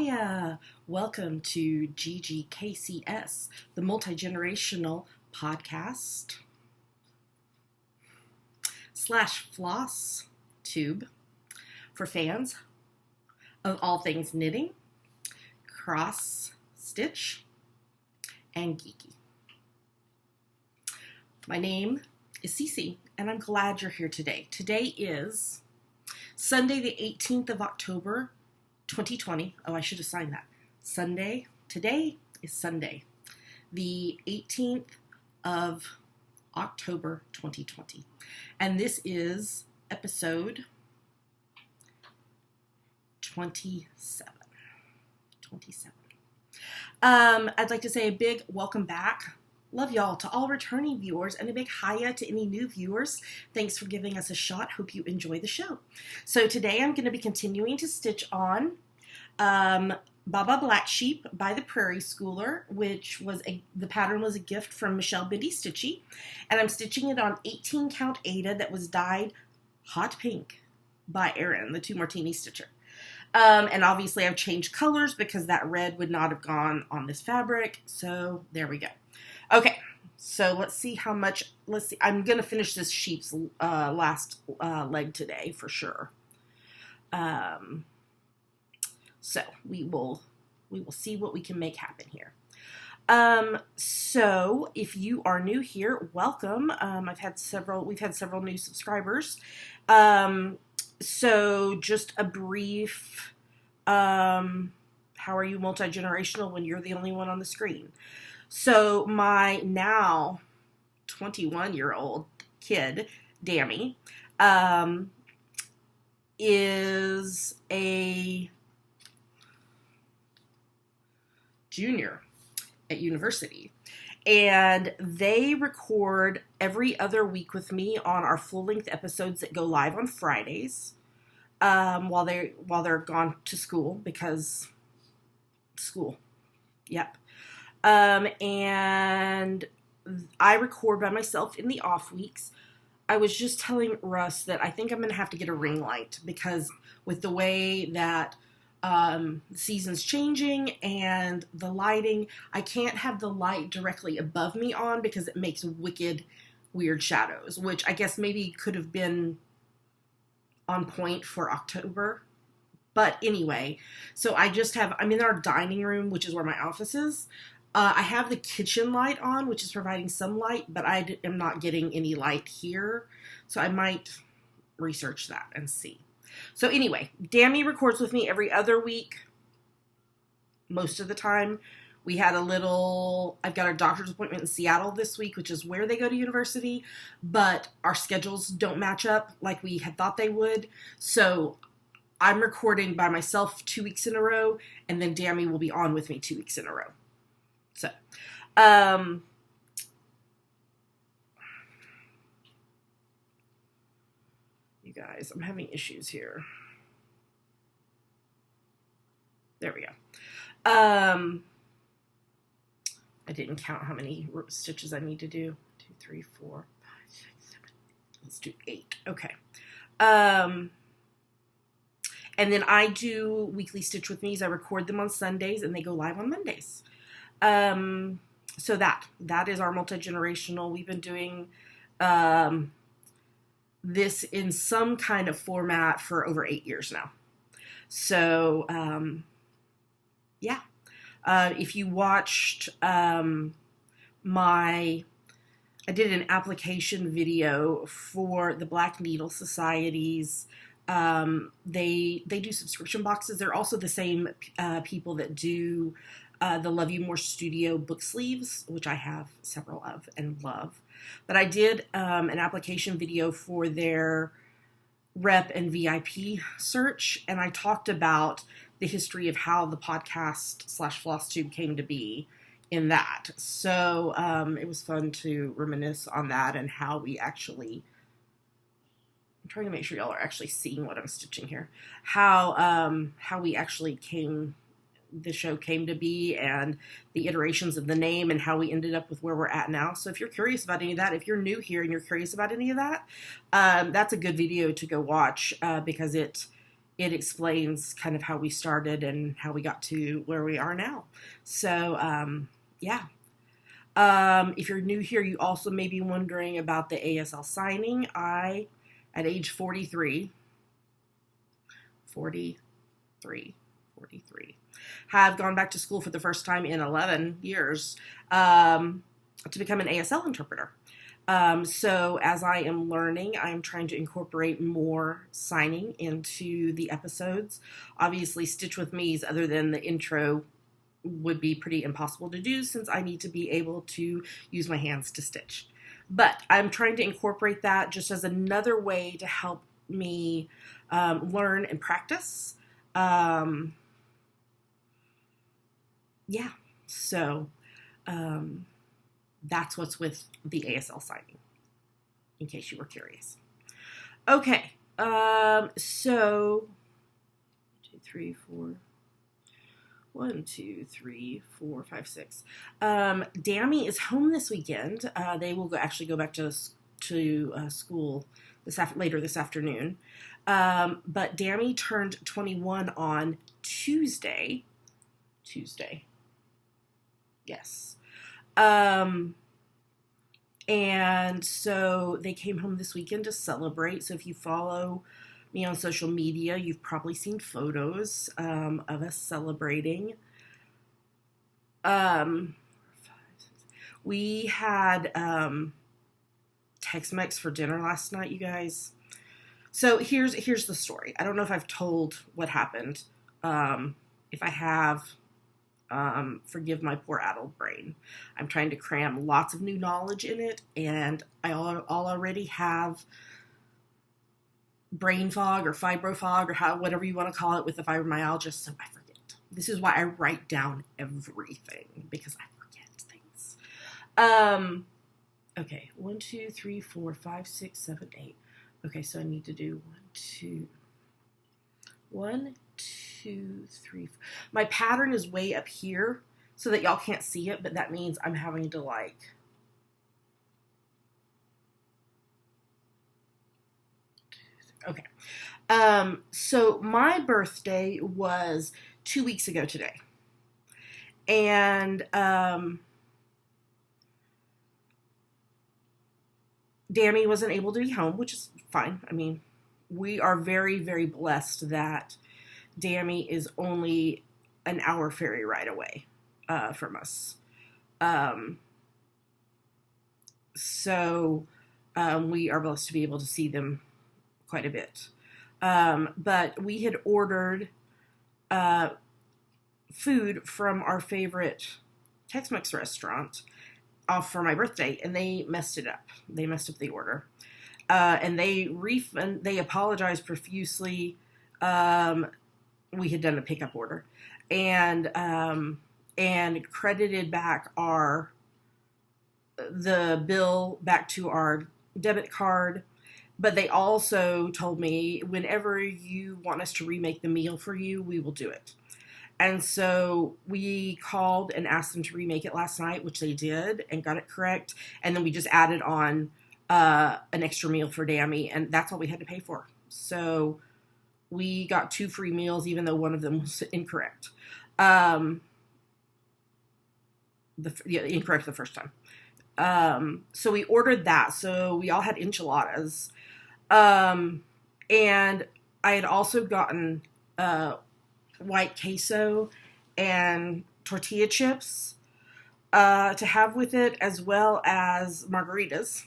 Hiya! Welcome to GGKCS, the multi-generational podcast / FlossTube for fans of all things knitting, cross stitch, and geeky. My name is Cece, and I'm glad you're here today. Today is Sunday, the 18th of October, 2020. Oh, I should have signed that. Sunday. Today is Sunday, the 18th of October, 2020. And this is episode 27. I'd like to say a big welcome back. Love y'all to all returning viewers, and a big hiya to any new viewers. Thanks for giving us a shot. Hope you enjoy the show. So today I'm going to be continuing to stitch on Baba Black Sheep by the Prairie Schooler, which was the pattern was a gift from Michelle Bindi Stitchy, and I'm stitching it on 18 count Aida that was dyed hot pink by Erin, the 2 Martini stitcher. And obviously I've changed colors because that red would not have gone on this fabric. So there we go. Okay, so let's see how much, I'm going to finish this sheep's last leg today for sure. So we will see what we can make happen here. So if you are new here, welcome. We've had several new subscribers. So just a brief, how are you multi-generational when you're the only one on the screen? So my now 21-year-old kid, Dammy, is a junior at university, and they record every other week with me on our full-length episodes that go live on Fridays, while they're gone to school, because school. Yep. And I record by myself in the off weeks. I was just telling Russ that I think I'm going to have to get a ring light, because with the way that the season's changing and the lighting, I can't have the light directly above me on because it makes wicked, weird shadows, which I guess maybe could have been on point for October. But anyway, so I'm in our dining room, which is where my office is. I have the kitchen light on, which is providing some light, but I am not getting any light here. So I might research that and see. So anyway, Dammy records with me every other week. Most of the time. I've got a doctor's appointment in Seattle this week, which is where they go to university, but our schedules don't match up like we had thought they would. So I'm recording by myself 2 weeks in a row, and then Dammy will be on with me 2 weeks in a row. So, you guys, I'm having issues here. There we go. I didn't count how many stitches I need to do. 2, 3, 4, 5, 6, 7. Let's do 8. Okay. And then I do weekly Stitch With Me's. I record them on Sundays, and they go live on Mondays. So that is our multi-generational. We've been doing this in some kind of format for over 8 years now. So, yeah. If you watched I did an application video for the Black Needle Societies. They do subscription boxes. They're also the same people that do the Love You More Studio book sleeves, which I have several of and love. But I did an application video for their rep and VIP search, and I talked about the history of how the podcast / FlossTube came to be in that. So it was fun to reminisce on that and how we actually, I'm trying to make sure y'all are actually seeing what I'm stitching here, how we actually the show came to be, and the iterations of the name, and how we ended up with where we're at now. So if you're curious about any of that, if you're new here and you're curious about any of that, that's a good video to go watch, because it it explains kind of how we started and how we got to where we are now. So, yeah. If you're new here, you also may be wondering about the ASL signing. At age 43, have gone back to school for the first time in 11 years to become an ASL interpreter. So as I am learning, I'm trying to incorporate more signing into the episodes. Obviously, Stitch with Me's, other than the intro, would be pretty impossible to do since I need to be able to use my hands to stitch. But I'm trying to incorporate that just as another way to help me learn and practice. Yeah, so that's what's with the ASL signing, in case you were curious. Okay, so 1, 2, 3, 4, 5, 6. Dammy is home this weekend. They will actually go back to school later this afternoon. But Dammy turned 21 on Tuesday. Yes. And so they came home this weekend to celebrate. So if you follow me on social media, you've probably seen photos of us celebrating. We had Tex-Mex for dinner last night, you guys. So here's the story. I don't know if I've told what happened. If I have, forgive my poor addled brain. I'm trying to cram lots of new knowledge in it, and I already have brain fog or fibro fog or whatever you want to call it with the fibromyalgia, so I forget. This is why I write down everything, because I forget things. Okay, 1, 2, 3, 4, 5, 6, 7, 8. Okay, so I need to do 1, 2, 3. My pattern is way up here so that y'all can't see it, but that means I'm having to okay. So my birthday was 2 weeks ago today. And Dammy wasn't able to be home, which is fine. I mean, we are very, very blessed that Dammy is only an hour ferry ride away from us. So we are blessed to be able to see them quite a bit. But we had ordered food from our favorite Tex-Mex restaurant off for my birthday, and they messed it up. They messed up the order. And they apologized profusely. We had done a pickup order, and credited back the bill back to our debit card. But they also told me, whenever you want us to remake the meal for you, we will do it. And so we called and asked them to remake it last night, which they did and got it correct. And then we just added on an extra meal for Dammy, and that's all we had to pay for. So we got 2 free meals, even though one of them was incorrect. Incorrect the first time. So we ordered that. So we all had enchiladas. And I had also gotten white queso and tortilla chips to have with it, as well as margaritas.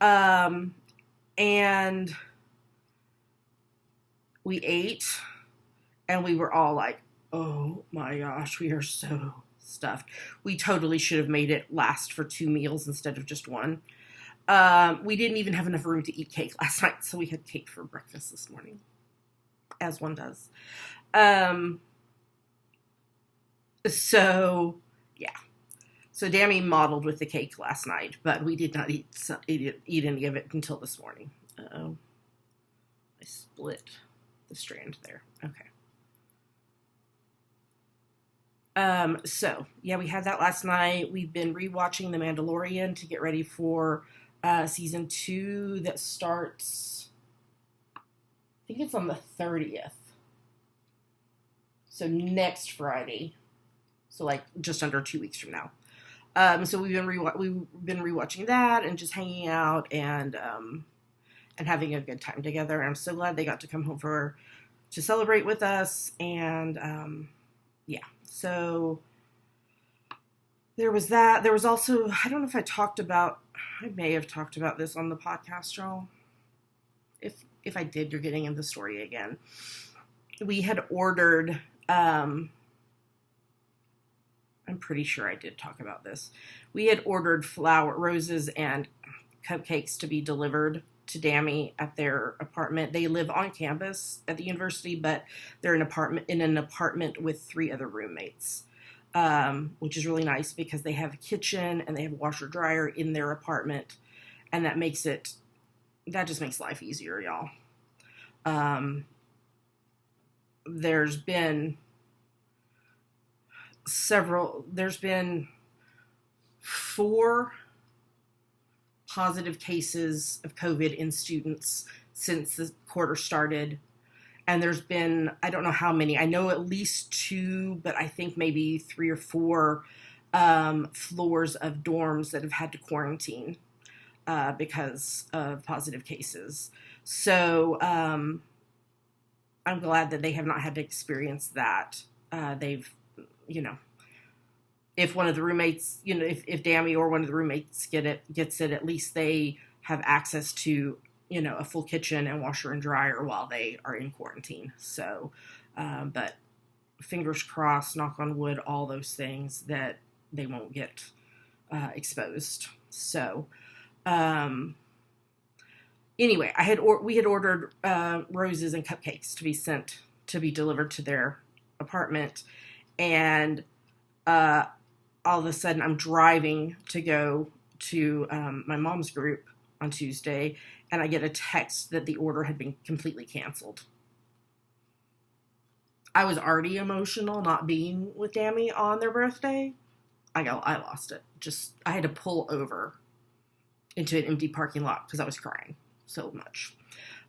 And we ate, and we were all like, oh my gosh, we are so stuffed. We totally should have made it last for 2 meals instead of just 1. We didn't even have enough room to eat cake last night, so we had cake for breakfast this morning, as one does. So, yeah. So Dammy modeled with the cake last night, but we did not eat any of it until this morning. Uh-oh. I split the strand there. Okay. So, yeah, we had that last night. We've been rewatching The Mandalorian to get ready for season 2 that starts, I think it's on the 30th. So next Friday. So like just under 2 weeks from now. So we've been rewatching that and just hanging out and having a good time together. And I'm so glad they got to come home to celebrate with us. And yeah, so there was that. There was also, I don't know if I may have talked about this on the podcast, y'all. If I did, you're getting in the story again. We had ordered, I'm pretty sure I did talk about this. We had ordered roses and cupcakes to be delivered to Dammy at their apartment. They live on campus at the university, but they're in an apartment with 3 other roommates, which is really nice because they have a kitchen and they have a washer dryer in their apartment, and that just makes life easier, y'all. There's been 4 positive cases of COVID in students since the quarter started. And there's been, I don't know how many, I know at least 2, but I think maybe 3 or 4 floors of dorms that have had to quarantine because of positive cases. So I'm glad that they have not had to experience that. They've, if one of the roommates, if Dammy or one of the roommates gets it, at least they have access to, a full kitchen and washer and dryer while they are in quarantine. So, but fingers crossed, knock on wood, all those things, that they won't get exposed. So, anyway, we had ordered roses and cupcakes to be delivered to their apartment, and all of a sudden I'm driving to go to my mom's group on Tuesday, and I get a text that the order had been completely canceled. I was already emotional not being with Dammy on their birthday. I lost it. I had to pull over into an empty parking lot because I was crying so much.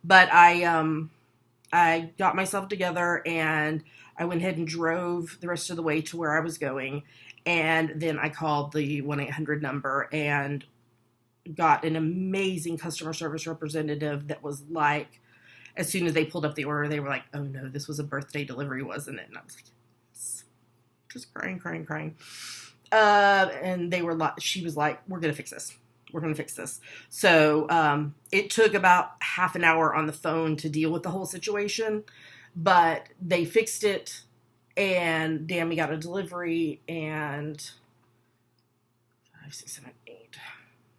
But I got myself together and I went ahead and drove the rest of the way to where I was going. And then I called the 1-800 number and got an amazing customer service representative that was like, as soon as they pulled up the order, they were like, "Oh no, this was a birthday delivery, wasn't it?" And I was like, just crying. And she was like, "We're going to fix this. We're going to fix this." So it took about half an hour on the phone to deal with the whole situation, but they fixed it, and Dammy got a delivery, and 5, 6, 7, 8.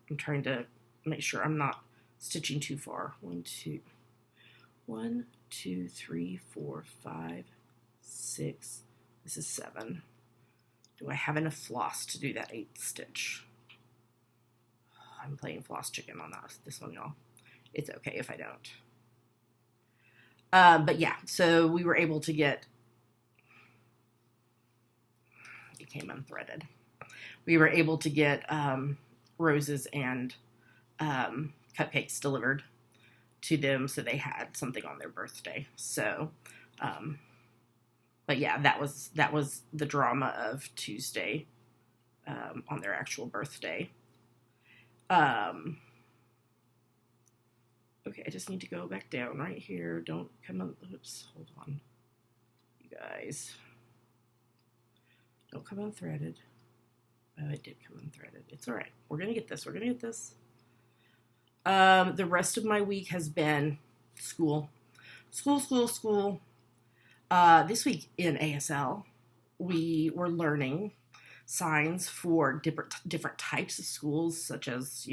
I'm trying to make sure I'm not stitching too far. 1, 2, 3, 4, 5, 6. This is 7. Do I have enough floss to do that 8th stitch? I'm playing floss chicken on this one, y'all. It's okay if I don't. But yeah, so we were able to get, it came unthreaded. We were able to get roses and cupcakes delivered to them, so they had something on their birthday. So, but yeah, that was the drama of Tuesday on their actual birthday. Okay, I just need to go back down right here. Don't come on. Oops, hold on. You guys. Don't come unthreaded. Oh, it did come unthreaded. It's all right. We're going to get this. The rest of my week has been school. School. This week in ASL, we were learning signs for different types of schools, such as,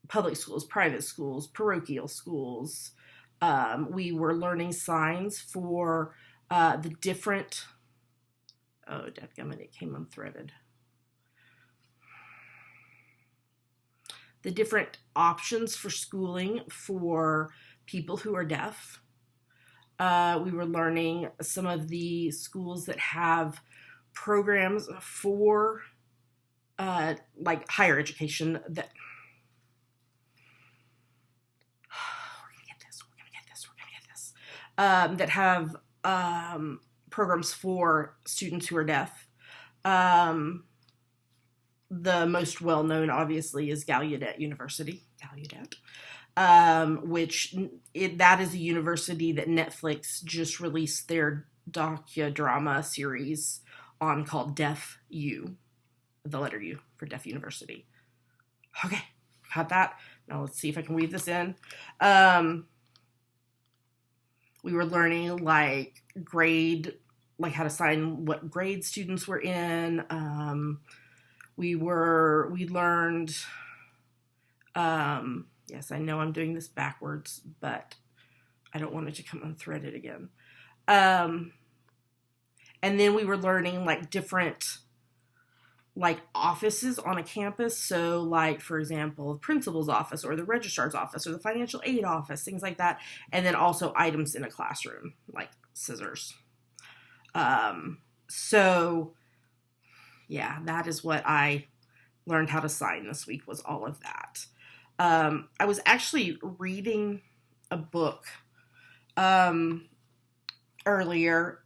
public schools, private schools, parochial schools. We were learning signs for the different, oh, dadgummit, it came unthreaded. The different options for schooling for people who are deaf. We were learning some of the schools that have programs for like higher education that we're gonna get this. that have programs for students who are deaf. The most well-known, obviously, is Gallaudet University. Gallaudet. That is a university that Netflix just released their docudrama series on, called Deaf U, the letter U for Deaf University. Okay, got that. Now let's see if I can weave this in. We were learning like how to assign what grade students were in. We learned, yes, I know I'm doing this backwards, but I don't want it to come unthreaded again. And then we were learning like different like offices on a campus. So like, for example, the principal's office or the registrar's office or the financial aid office, things like that. And then also items in a classroom, like scissors. So yeah, that is what I learned how to sign this week, was all of that. I was actually reading a book, earlier.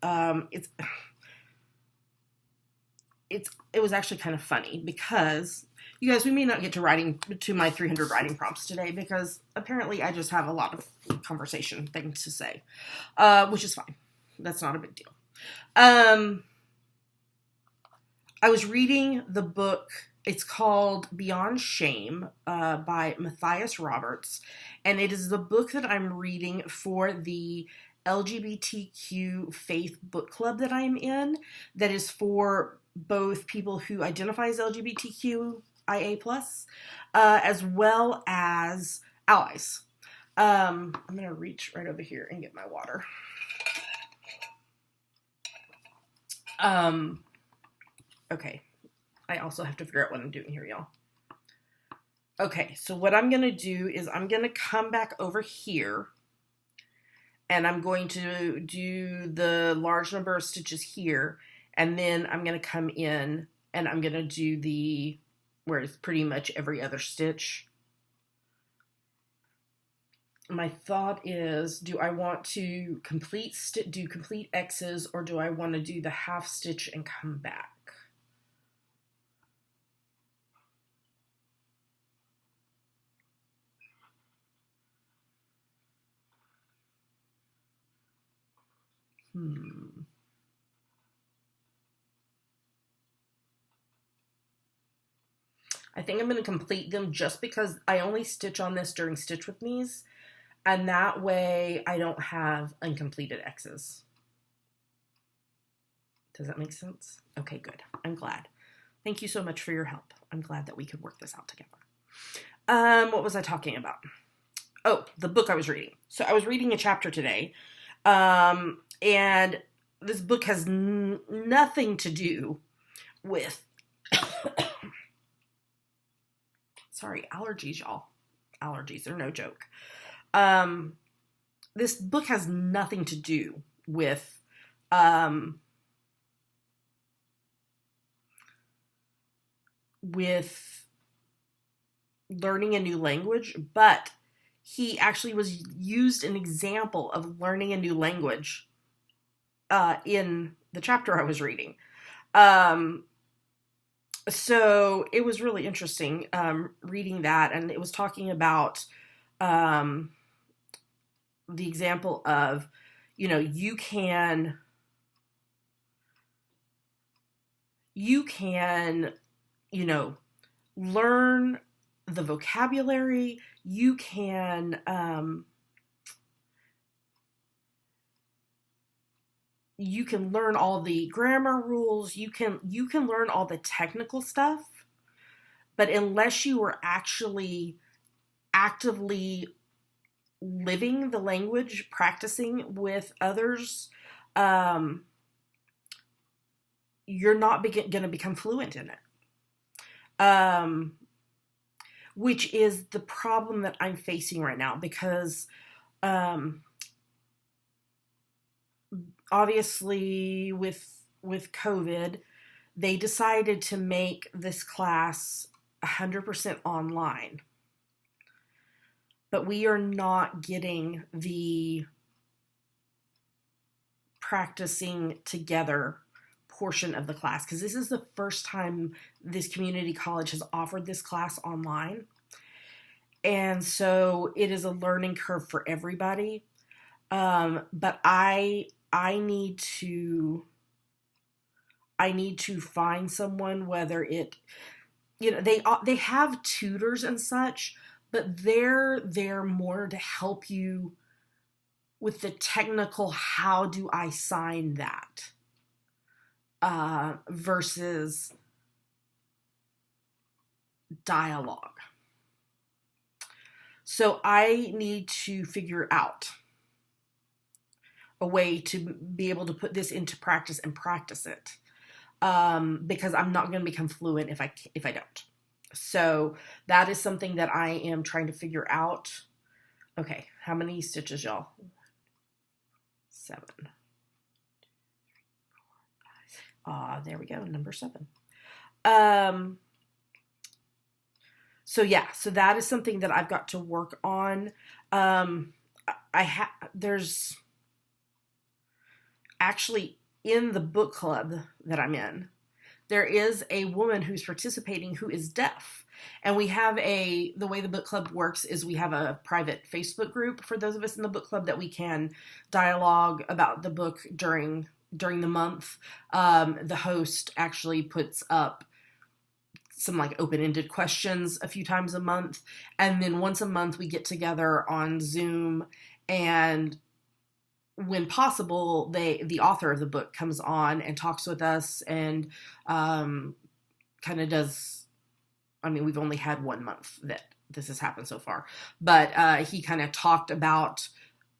It was actually kind of funny because, you guys, we may not get to my 300 writing prompts today because apparently I just have a lot of conversation things to say, which is fine. That's not a big deal. I was reading the book. It's called Beyond Shame by Matthias Roberts, and it is the book that I'm reading for the LGBTQ faith book club that I'm in, that is for both people who identify as LGBTQIA+, as well as allies. I'm going to reach right over here and get my water. Okay. I also have to figure out what I'm doing here, y'all. Okay, so what I'm going to do is I'm going to come back over here, and I'm going to do the large number of stitches here, and then I'm going to come in and I'm going to do where it's pretty much every other stitch. My thought is, do I want to do complete X's, or do I want to do the half stitch and come back? I think I'm going to complete them just because I only stitch on this during Stitch With Me's, and that way I don't have uncompleted X's. Does that make sense? Okay, good. I'm glad. Thank you so much for your help. I'm glad that we could work this out together. What was I talking about? Oh, the book I was reading. So I was reading a chapter today, and this book has nothing to do with sorry, allergies, y'all. Allergies are no joke. This book has nothing to do with learning a new language, but he actually used an example of learning a new language in the chapter I was reading. So it was really interesting reading that, and it was talking about the example of, you can learn the vocabulary, you can learn all the grammar rules, you can learn all the technical stuff, but unless you are actually actively living the language, practicing with others, you're not going to become fluent in it. Which is the problem that I'm facing right now, because obviously with COVID, they decided to make this class 100% online. But we are not getting the practicing together portion of the class, because this is the first time this community college has offered this class online. And so it is a learning curve for everybody. But I need to find someone, whether it, they have tutors and such, but they're there more to help you with the technical, how do I sign that, versus dialogue. So I need to figure out a way to be able to put this into practice and practice it, because I'm not going to become fluent if I don't. So that is something that I am trying to figure out. Okay, how many stitches, y'all? 7. There we go, number 7. So yeah, so that is something that I've got to work on. There's actually, in the book club that I'm in, there is a woman who's participating who is deaf. And we have the way the book club works is we have a private Facebook group for those of us in the book club that we can dialogue about the book during the month. The host actually puts up some like open-ended questions a few times a month. And then once a month we get together on Zoom, and when possible, the author of the book comes on and talks with us and kind of does, I mean, we've only had 1 month that this has happened so far, but he kind of talked about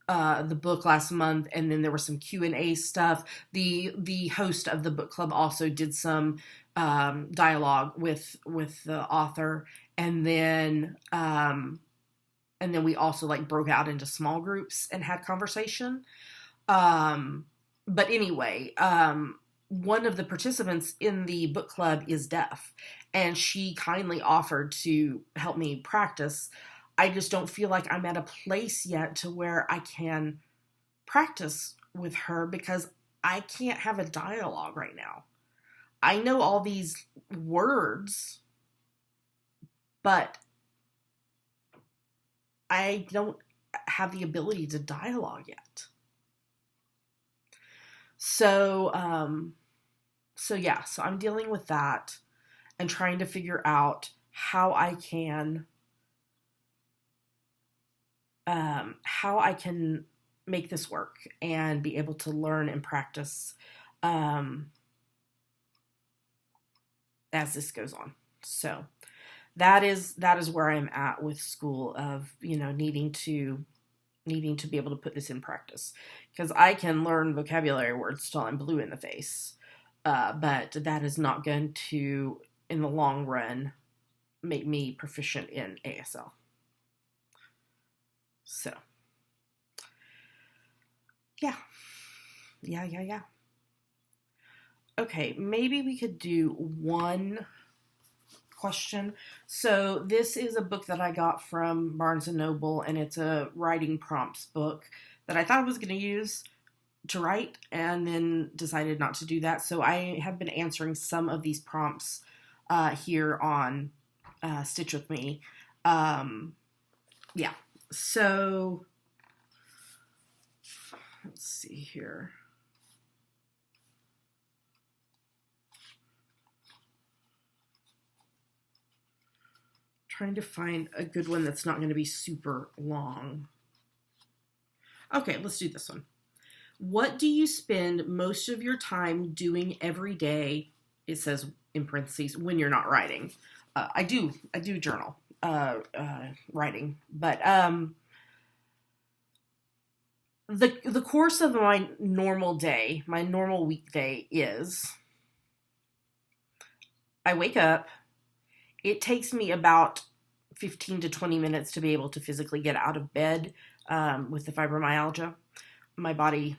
the book last month, and then there was some Q&A stuff. The host of the book club also did some dialogue with the author, and then we also like broke out into small groups and had conversation. But anyway, one of the participants in the book club is deaf, and she kindly offered to help me practice. I just don't feel like I'm at a place yet to where I can practice with her, because I can't have a dialogue right now. I know all these words, but I don't have the ability to dialogue yet. So yeah, so I'm dealing with that and trying to figure out how I can make this work and be able to learn and practice as this goes on. So that is where I'm at with school, of, needing to be able to put this in practice, because I can learn vocabulary words till I'm blue in the face. But that is not going to, in the long run, make me proficient in ASL. So, yeah. Okay, maybe we could do one question. So this is a book that I got from Barnes & Noble, and it's a writing prompts book that I thought I was going to use to write, and then decided not to do that. So I have been answering some of these prompts here on Stitch With Me. Yeah, so let's see here. Trying to find a good one that's not going to be super long. Okay, let's do this one. What do you spend most of your time doing every day? It says in parentheses, when you're not writing. I do journal writing, but the course of my normal day, my normal weekday is I wake up. It takes me about 15 to 20 minutes to be able to physically get out of bed with the fibromyalgia. My body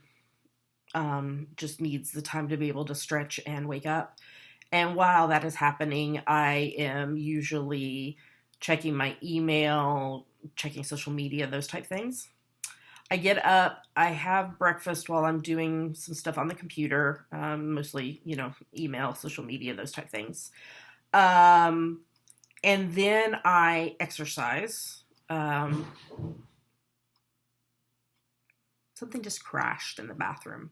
just needs the time to be able to stretch and wake up. And while that is happening, I am usually checking my email, checking social media, those type things. I get up, I have breakfast while I'm doing some stuff on the computer, mostly, email, social media, those type things. And then I exercise. Something just crashed in the bathroom.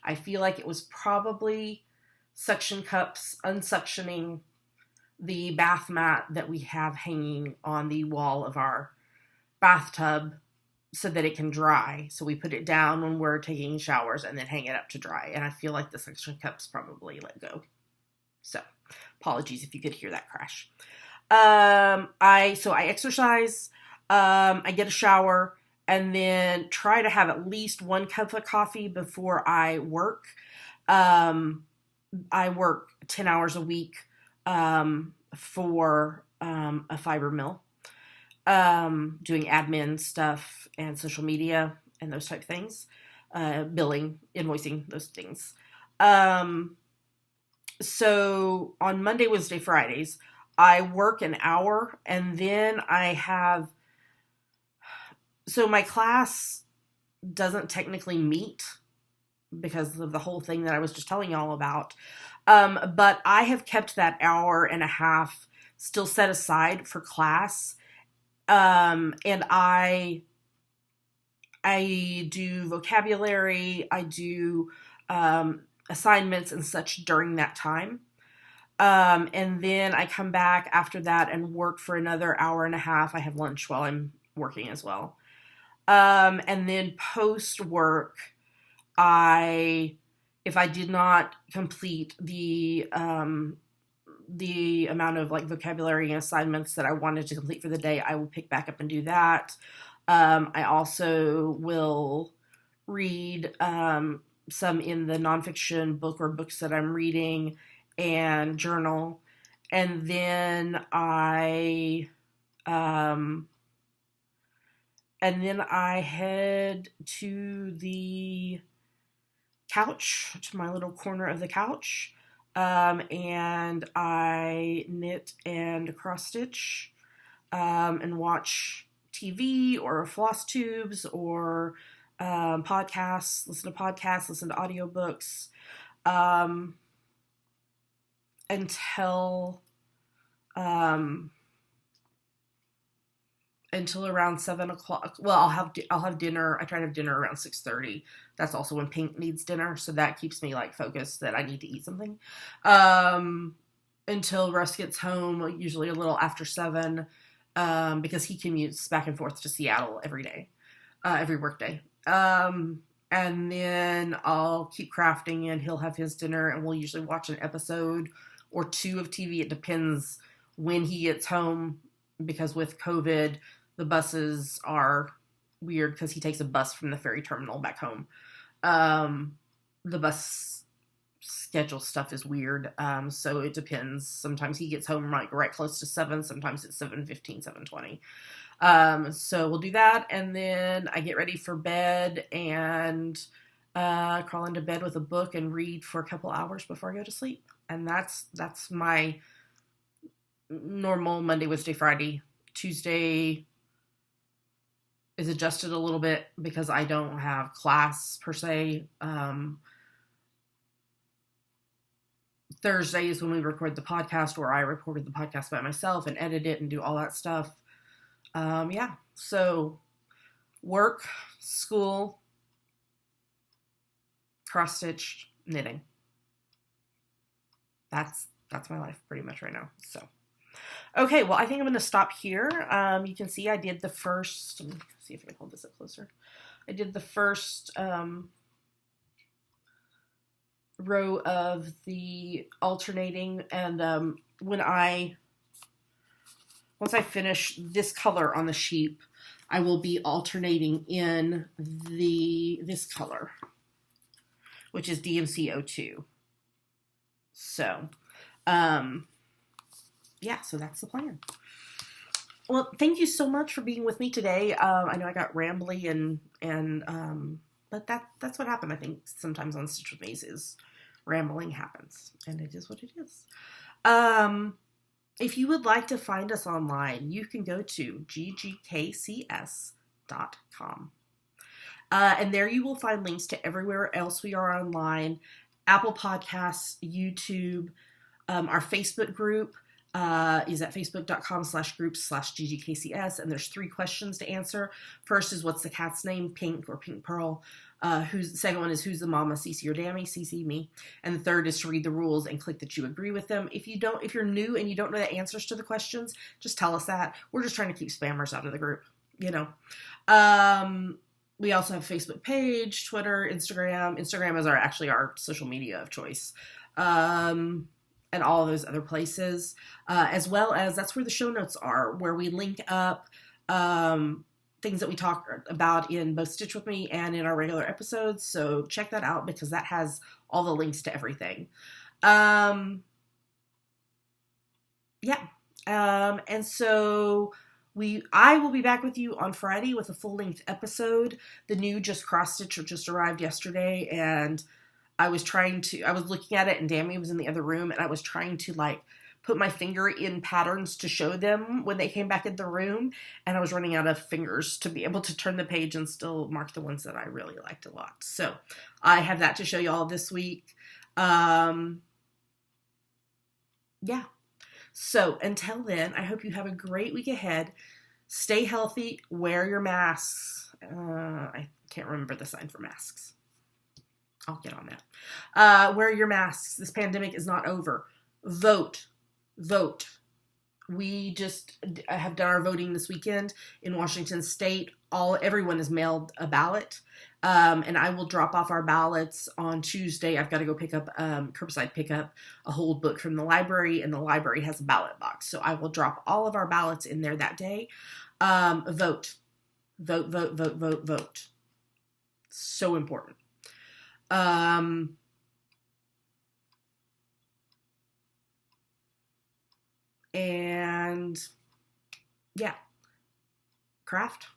I feel like it was probably suction cups unsuctioning the bath mat that we have hanging on the wall of our bathtub so that it can dry. So we put it down when we're taking showers and then hang it up to dry. And I feel like the suction cups probably let go. So apologies if you could hear that crash. I exercise, I get a shower, and then try to have at least 1 cup of coffee before I work. I work 10 hours a week for a fiber mill, doing admin stuff and social media and those type of things, billing, invoicing, those things. So on Monday, Wednesday, Fridays, I work an hour, and then so my class doesn't technically meet because of the whole thing that I was just telling y'all about. But I have kept that hour and a half still set aside for class. And I do vocabulary, I do assignments and such during that time. And then I come back after that and work for another hour and a half. I have lunch while I'm working as well. And then post work, if I did not complete the amount of vocabulary and assignments that I wanted to complete for the day, I will pick back up and do that. I also will read some in the nonfiction book or books that I'm reading and journal. And then I head to the couch, to my little corner of the couch, and I knit and cross stitch, and watch TV or FlossTubes or podcasts, listen to audiobooks, until around 7:00. Well, I'll have dinner. I try to have dinner around 6:30. That's also when Pink needs dinner, so that keeps me focused that I need to eat something. Until Russ gets home, usually a little after 7, because he commutes back and forth to Seattle every day, every work day. And then I'll keep crafting, and he'll have his dinner, and we'll usually watch an episode or 2 of TV. It depends when he gets home, because with COVID, the buses are weird because he takes a bus from the ferry terminal back home. The bus schedule stuff is weird, so it depends. Sometimes he gets home right close to 7, sometimes it's 7:15, 7:20. So we'll do that, and then I get ready for bed and crawl into bed with a book and read for a couple hours before I go to sleep. And that's my normal Monday, Wednesday, Friday. Tuesday is adjusted a little bit because I don't have class per se. Thursday is when we record the podcast, where I recorded the podcast by myself and edit it and do all that stuff. So work, school, cross-stitch, knitting. That's my life pretty much right now. So, okay, well, I think I'm going to stop here. You can see I did the first, let me see if I can hold this up closer. I did the first row of the alternating, and once I finish this color on the sheep, I will be alternating in this color, which is DMC02. So, so that's the plan. Well, thank you so much for being with me today. I know I got rambly but that's what happened. I think sometimes on Stitch with Maze is rambling happens, and it is what it is. If you would like to find us online, you can go to ggkcs.com. And there you will find links to everywhere else we are online. Apple Podcasts, YouTube, our Facebook group is at facebook.com/groups/GGKCS, and there's 3 questions to answer. First is, what's the cat's name? Pink or Pink Pearl. The second one is, who's the mama? Cece or Dammy? Cece, me. And the third is to read the rules and click that you agree with them. If you're new and you don't know the answers to the questions, just tell us that. We're just trying to keep spammers out of the group, you know. We also have a Facebook page, Twitter, Instagram. Instagram is our social media of choice. And all of those other places, as well as that's where the show notes are, where we link up things that we talk about in both Stitch With Me and in our regular episodes. So check that out, because that has all the links to everything. And so I will be back with you on Friday with a full-length episode. The new Just Cross Stitch just arrived yesterday, and I was looking at it, and Dammy was in the other room, and I was trying to put my finger in patterns to show them when they came back in the room, and I was running out of fingers to be able to turn the page and still mark the ones that I really liked a lot. So I have that to show you all this week. Yeah. So until then, I hope you have a great week ahead. Stay healthy. Wear your masks. I can't remember the sign for masks. I'll get on that. Wear your masks. This pandemic is not over. Vote. We just have done our voting this weekend in Washington State. Everyone has mailed a ballot. And I will drop off our ballots on Tuesday. I've got to go pick up, curbside pickup, a whole book from the library, and the library has a ballot box. So I will drop all of our ballots in there that day. Vote. So important. And yeah, craft,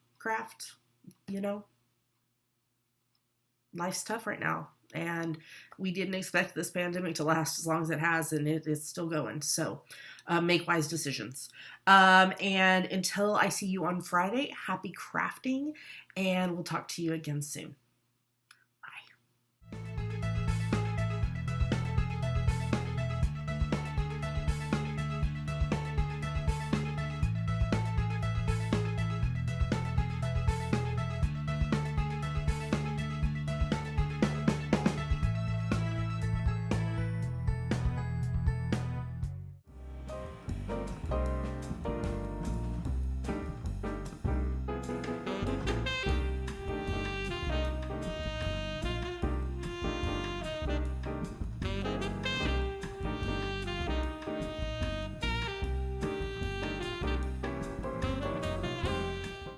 life's tough right now, and we didn't expect this pandemic to last as long as it has, and it is still going. So make wise decisions. And until I see you on Friday, happy crafting, and we'll talk to you again soon.